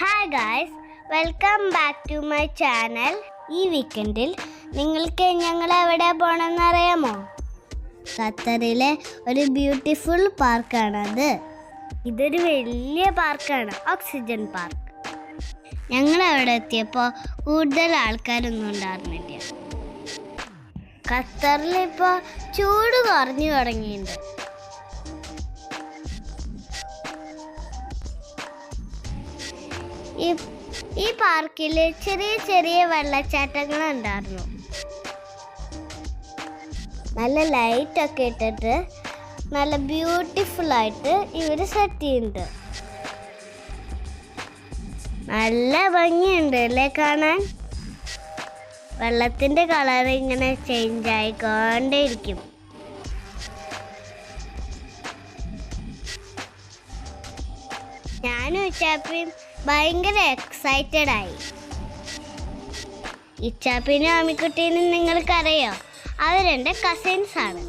Hi guys, welcome back to my channel. ഈ വീക്കെൻഡിൽ നിങ്ങൾക്ക് ഞങ്ങൾ എവിടെ പോകണമെന്ന് അറിയാമോ? ഖത്തറിലെ ഒരു ബ്യൂട്ടിഫുൾ പാർക്കാണത്. ഇതൊരു വലിയ പാർക്കാണ്, ഓക്സിജൻ പാർക്ക്. ഞങ്ങൾ അവിടെ എത്തിയപ്പോൾ കൂടുതൽ ആൾക്കാരൊന്നും ഉണ്ടായിരുന്നില്ല. ഖത്തറിൽ ഇപ്പോൾ ചൂട് കുറഞ്ഞു തുടങ്ങിയിട്ടുണ്ട്. ഈ പാർക്കിൽ ചെറിയ ചെറിയ വെള്ളച്ചാട്ടങ്ങൾ ഉണ്ടായിരുന്നു. നല്ല ലൈറ്റൊക്കെ ഇട്ടിട്ട് നല്ല ബ്യൂട്ടിഫുൾ ആയിട്ട് ഇവർ സെറ്റ് ചെയ്യുന്നുണ്ട്. നല്ല ഭംഗിയുണ്ട് അല്ലേ കാണാൻ? വെള്ളത്തിൻ്റെ കളർ ഇങ്ങനെ ചേഞ്ച് ആയിക്കൊണ്ടേയിരിക്കും. ഞാനും ഇച്ചാപ്പിയും ഭയങ്കര എക്സൈറ്റഡ് ആയി. ഇച്ചാപ്പിനും ആമിക്കുട്ടീനും നിങ്ങൾക്കറിയോ, അവരെൻ്റെ കസിൻസ് ആണ്.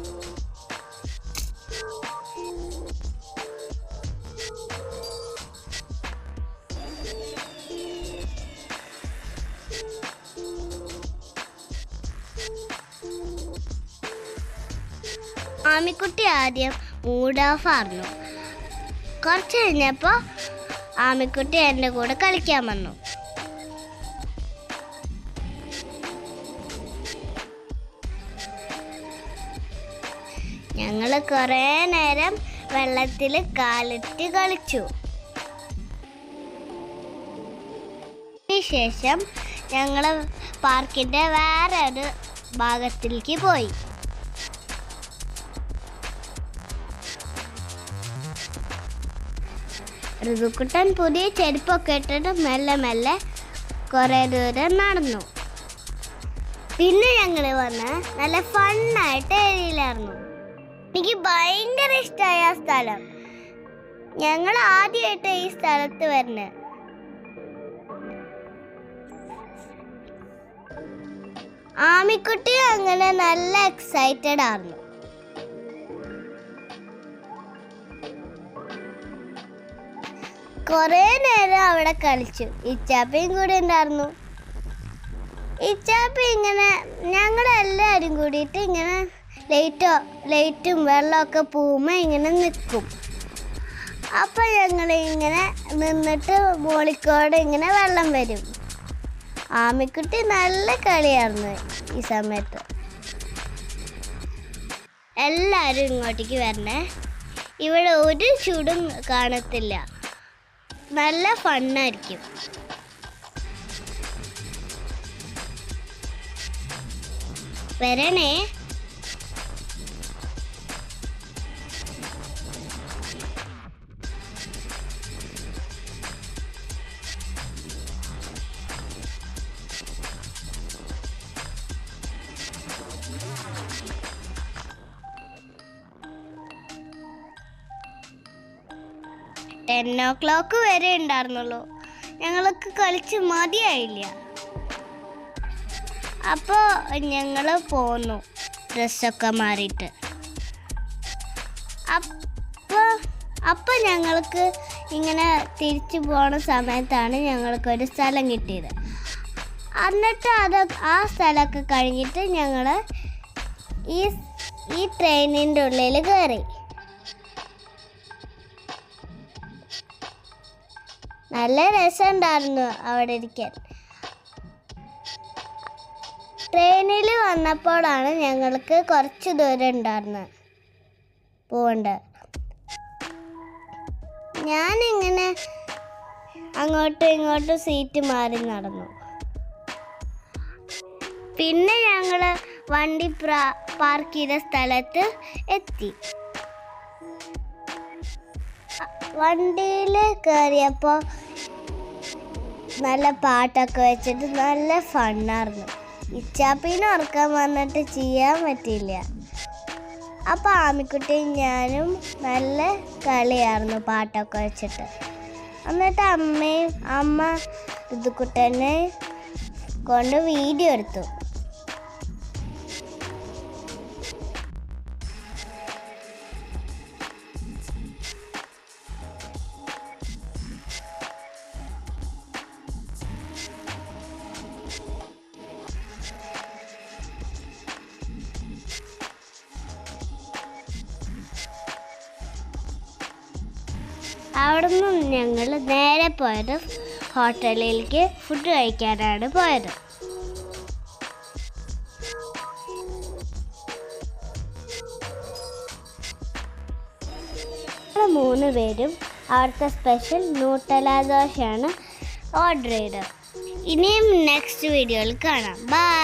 ആമിക്കുട്ടി ആദ്യം മൂഡ് ഓഫ് ആയിരുന്നു. കുറച്ച് കഴിഞ്ഞപ്പോൾ ആമിക്കുട്ടി എൻ്റെ കൂടെ കളിക്കാൻ വന്നു. ഞങ്ങൾ കുറേ നേരം വെള്ളത്തിൽ കാലിട്ട് കളിച്ചു. ശേഷം ഞങ്ങൾ പാർക്കിൻ്റെ വേറെ ഒരു ഭാഗത്തിലേക്ക് പോയി. ഋതുക്കുട്ടൻ പുതിയ ചെരുപ്പൊക്കെ ഇട്ടിട്ട് മെല്ലെ മെല്ലെ കുറേ ദൂരം നടന്നു. പിന്നെ ഞങ്ങൾ വന്ന് നല്ല ഫണ്ണായിട്ട് ഏരിയയിലായിരുന്നു. എനിക്ക് ഭയങ്കര ഇഷ്ടമായ ആ സ്ഥലം. ഞങ്ങൾ ആദ്യമായിട്ട് ഈ സ്ഥലത്ത് വരുന്നത്. ആമിക്കുട്ടി അങ്ങനെ നല്ല എക്സൈറ്റഡ് ആയിരുന്നു. കുറേ നേരം അവിടെ കളിച്ചു. ഇച്ചാപ്പയും കൂടെ ഉണ്ടായിരുന്നു. ഇച്ചാപ്പി ഇങ്ങനെ ഞങ്ങളെല്ലാവരും കൂടിയിട്ട് ഇങ്ങനെ ലൈറ്റും വെള്ളമൊക്കെ പോകുമ്പോൾ ഇങ്ങനെ നിൽക്കും. അപ്പം ഞങ്ങൾ ഇങ്ങനെ നിന്നിട്ട് മോളിക്കോടെ ഇങ്ങനെ വെള്ളം വരും. ആമിക്കുട്ടി നല്ല കളിയായിരുന്നു ഈ സമയത്ത്. എല്ലാവരും ഇങ്ങോട്ടേക്ക് വരണേ, ഇവിടെ ഒരു ചൂടും കാണത്തില്ല. നല്ല ഫണ്ണായിരിക്കും. വരണേ. $10 വരെ ഉണ്ടായിരുന്നുള്ളൂ. ഞങ്ങൾക്ക് കളിച്ച് മതിയായില്ല. അപ്പോൾ ഞങ്ങൾ പോന്നു ഡ്രസ്സൊക്കെ മാറിയിട്ട്. അപ്പോൾ ഞങ്ങൾക്ക് ഇങ്ങനെ തിരിച്ചു പോണ സമയത്താണ് ഞങ്ങൾക്കൊരു സ്ഥലം കിട്ടിയത്. എന്നിട്ട് ആ സ്ഥലമൊക്കെ കഴിഞ്ഞിട്ട് ഞങ്ങൾ ഈ ട്രെയിനിൻ്റെ ഉള്ളിൽ കയറി. നല്ല രസമുണ്ടായിരുന്നു അവിടെ ഇരിക്കാൻ. ട്രെയിനിൽ വന്നപ്പോഴാണ് ഞങ്ങൾക്ക് കുറച്ച് ദൂരം ഉണ്ടായിരുന്നത് പോകേണ്ടത്. ഞാനിങ്ങനെ അങ്ങോട്ടും ഇങ്ങോട്ടും സീറ്റ് മാറി നടന്നു. പിന്നെ ഞങ്ങൾ വണ്ടി പാർക്ക് ചെയ്ത സ്ഥലത്ത് എത്തി. വണ്ടിയിൽ കയറിയപ്പോൾ നല്ല പാട്ടൊക്കെ വെച്ചിട്ട് നല്ല ഫണ്ണായിരുന്നു. ഇച്ചാപ്പീനെ ഉറക്കാൻ വന്നിട്ട് ചെയ്യാൻ പറ്റില്ല. അപ്പോൾ ആമിക്കുട്ടിയും ഞാനും നല്ല കളിയായിരുന്നു പാട്ടൊക്കെ വെച്ചിട്ട്. എന്നിട്ട് അമ്മ ഋതുക്കുട്ടനെ കൊണ്ട് വീഡിയോ എടുത്തു. അവിടെ നിന്ന് ഞങ്ങൾ നേരെ പോയത് ഹോട്ടലിലേക്ക് ഫുഡ് കഴിക്കാനാണ് പോയത്. ഞങ്ങൾ 3 പേരും അവിടുത്തെ സ്പെഷ്യൽ ന്യൂട്ടല ദോശയാണ് ഓർഡർ ചെയ്തത്. ഇനിയും നെക്സ്റ്റ് വീഡിയോയിൽ കാണാം. ബൈ.